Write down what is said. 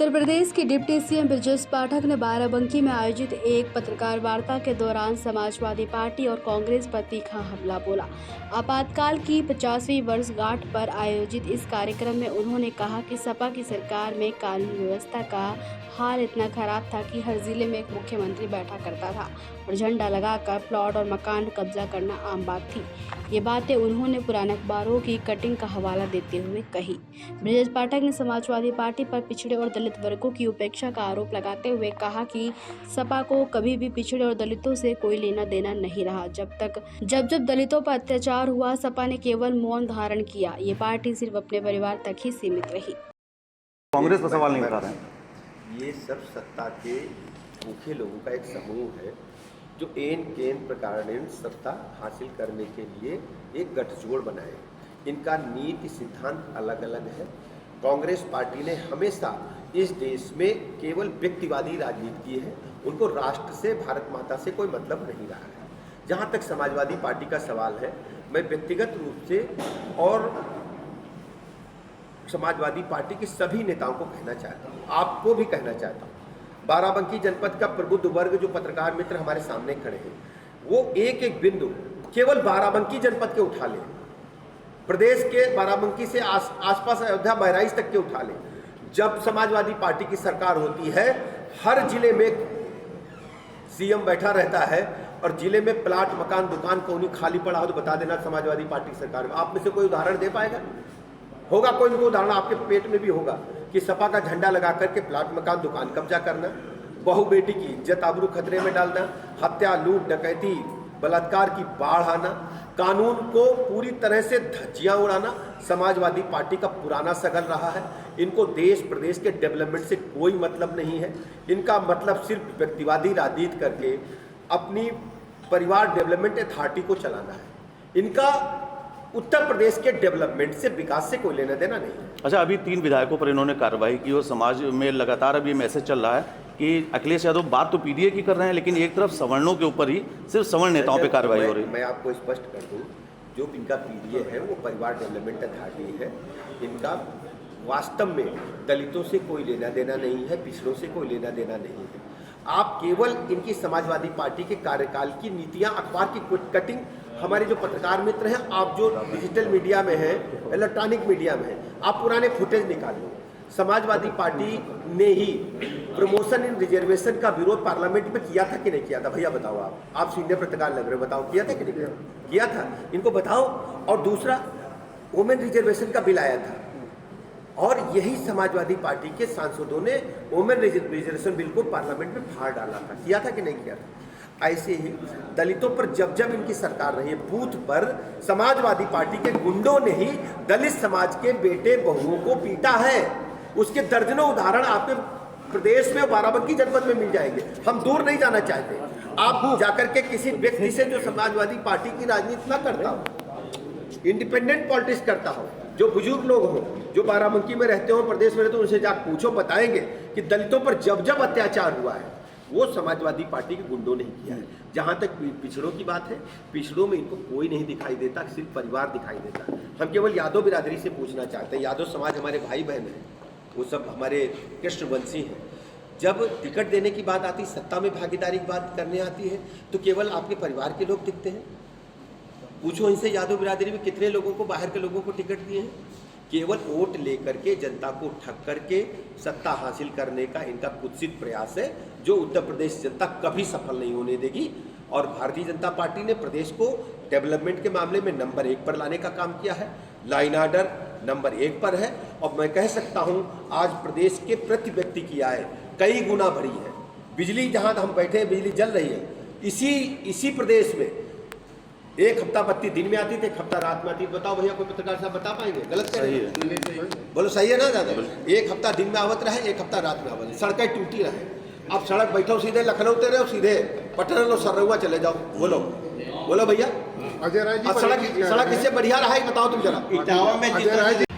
उत्तर प्रदेश के deputy CM Brajesh Pathak ने बाराबंकी में आयोजित एक पत्रकार वार्ता के दौरान समाजवादी पार्टी और कांग्रेस पर तीखा हमला बोला। आपातकाल की 50वीं वर्षगांठ पर आयोजित इस कार्यक्रम में उन्होंने कहा कि सपा की सरकार में कानून व्यवस्था का हाल इतना खराब था कि हर जिले में एक मुख्यमंत्री बैठा करता था और झंडा लगाकर प्लॉट और मकान कब्जा करना आम बात थी। ये बातें उन्होंने पुराने अखबारों की कटिंग का हवाला देते हुए कही। ब्रजेश पाठक ने समाजवादी पार्टी पर पिछड़े और दलित वर्गों की उपेक्षा का आरोप लगाते हुए कहा कि सपा को कभी भी पिछड़े और दलितों से कोई लेना देना नहीं रहा। जब दलितों पर अत्याचार हुआ, सपा ने केवल मौन धारण किया। ये पार्टी सिर्फ अपने परिवार तक ही सीमित रही। कांग्रेस पर सवाल नहीं उठा रहे हैं। ये सब सत्ता के भूखे लोगों का एक समूह है जो एन केन प्रकार सत्ता हासिल करने के लिए एक गठजोड़ बनाए। इनका नीति सिद्धांत अलग अलग है। कांग्रेस पार्टी ने हमेशा इस देश में केवल व्यक्तिवादी राजनीति की है। उनको राष्ट्र से, भारत माता से कोई मतलब नहीं रहा है। जहाँ तक समाजवादी पार्टी का सवाल है, मैं व्यक्तिगत रूप से और समाजवादी पार्टी के सभी नेताओं को कहना चाहता हूँ, आपको भी कहना चाहता हूँ, बाराबंकी जनपद का प्रबुद्ध वर्ग जो पत्रकार मित्र हमारे सामने खड़े हैं, वो एक एक बिंदु केवल बाराबंकी जनपद के उठा ले, प्रदेश के बाराबंकी से आसपास अयोध्या बहराइच तक के उठा ले। जब समाजवादी पार्टी की सरकार होती है, हर जिले में सीएम बैठा रहता है और जिले में प्लाट, मकान, दुकान कौनी खाली पड़ा हो तो बता देना समाजवादी पार्टी की सरकार में। आप में से कोई उदाहरण दे पाएगा? होगा कोई ना कोई उदाहरण आपके पेट में भी होगा कि सपा का झंडा लगा करके प्लाट, मकान, दुकान कब्जा करना, बहू बेटी की इज्जत आबरू खतरे में डालना, हत्या, लूट, डकैती, बलात्कार की बाढ़ आना, कानून को पूरी तरह से धज्जियां उड़ाना समाजवादी पार्टी का पुराना सगल रहा है। इनको देश प्रदेश के डेवलपमेंट से कोई मतलब नहीं है। इनका मतलब सिर्फ व्यक्तिवादी राजनीति करके अपनी परिवार डेवलपमेंट अथॉरिटी को चलाना है। इनका उत्तर प्रदेश के डेवलपमेंट से, विकास से कोई लेना देना नहीं है। अच्छा, अभी 3 विधायकों पर इन्होंने कार्रवाई की और समाज में लगातार अभी मैसेज चल रहा है कि अखिलेश यादव बात तो पीडीए की कर रहे हैं, लेकिन एक तरफ सवर्णों के ऊपर ही सिर्फ सवर्ण नेताओं पे कार्रवाई हो रही है। मैं आपको स्पष्ट कर दूं, जो इनका पीडीए है वो परिवार डेवलपमेंट अथॉरिटी है। इनका वास्तव में दलितों से कोई लेना देना नहीं है, पिछड़ों से कोई लेना देना नहीं है। आप केवल इनकी समाजवादी पार्टी के कार्यकाल की नीतियां, अखबार की कटिंग, हमारे जो पत्रकार मित्र हैं, आप जो डिजिटल मीडिया में हैं, इलेक्ट्रॉनिक मीडिया में हैं, आप पुराने फुटेज निकाल लो। समाजवादी पार्टी ने ही प्रमोशन इन रिजर्वेशन का विरोध पार्लियामेंट में किया था कि नहीं किया था? भैया बताओ, आप सीनियर पत्रकार लग रहे हो, बताओ किया था कि नहीं किया था? इनको बताओ। और दूसरा, वुमेन रिजर्वेशन का बिल आया था और यही समाजवादी पार्टी के सांसदों ने वुमेन रिजर्वेशन बिल को पार्लियामेंट में फाड़ डाला था। किया था कि नहीं किया था? ऐसे ही दलितों पर जब जब इनकी सरकार रही है, बूथ पर समाजवादी पार्टी के गुंडों ने ही दलित समाज के बेटे बहुओं को पीटा है। उसके दर्जनों उदाहरण आपके प्रदेश में, बाराबंकी जनपद में मिल जाएंगे। हम दूर नहीं जाना चाहते। आप जाकर के किसी व्यक्ति से जो समाजवादी पार्टी की राजनीति ना करता हो, इंडिपेंडेंट पॉलिटिक्स करता हो, जो बुजुर्ग लोग हो, जो बाराबंकी में रहते हो, प्रदेश में रहते हो, उनसे जाकर पूछो, बताएंगे कि दलितों पर जब जब अत्याचार हुआ है वो समाजवादी पार्टी के गुंडों ने ही किया है। जहाँ तक पिछड़ों की बात है, पिछड़ों में इनको कोई नहीं दिखाई देता, सिर्फ परिवार दिखाई देता। हम केवल यादव बिरादरी से पूछना चाहते हैं, यादव समाज हमारे भाई बहन हैं, वो सब हमारे कृष्णवंशी हैं। जब टिकट देने की बात आती, सत्ता में भागीदारी की बात करने आती है, तो केवल आपके परिवार के लोग दिखते हैं। पूछो इनसे, यादव बिरादरी में कितने लोगों को, बाहर के लोगों को टिकट दिए हैं? केवल वोट लेकर के, जनता को ठग करके सत्ता हासिल करने का इनका कुत्सित प्रयास है, जो उत्तर प्रदेश जनता कभी सफल नहीं होने देगी। और भारतीय जनता पार्टी ने प्रदेश को डेवलपमेंट के मामले में नंबर 1 पर लाने का काम किया है। लाइन ऑर्डर नंबर 1 पर है। और मैं कह सकता हूं, आज प्रदेश के प्रति व्यक्ति की आय कई गुना बढ़ी है। बिजली, जहां हम बैठे हैं, बिजली जल रही है। इसी प्रदेश में एक हफ्ता बत्ती दिन में आती थी, एक हफ्ता रात में आती। बताओ भैया, कोई पत्रकार साहब बता पाएंगे? गलत सही है, बोलो सही है ना दादा? एक हफ्ता दिन में आवत रहे, एक हफ्ता रात में आवत, सड़कें टूटी रहे। अब सड़क बैठो, सीधे लखनऊ उतरे हो, सीधे पटना लो, सरौआ चले जाओ। बोलो भैया, अजय राय जी, सड़क इससे बढ़िया रहा है? बताओ तुम जरा।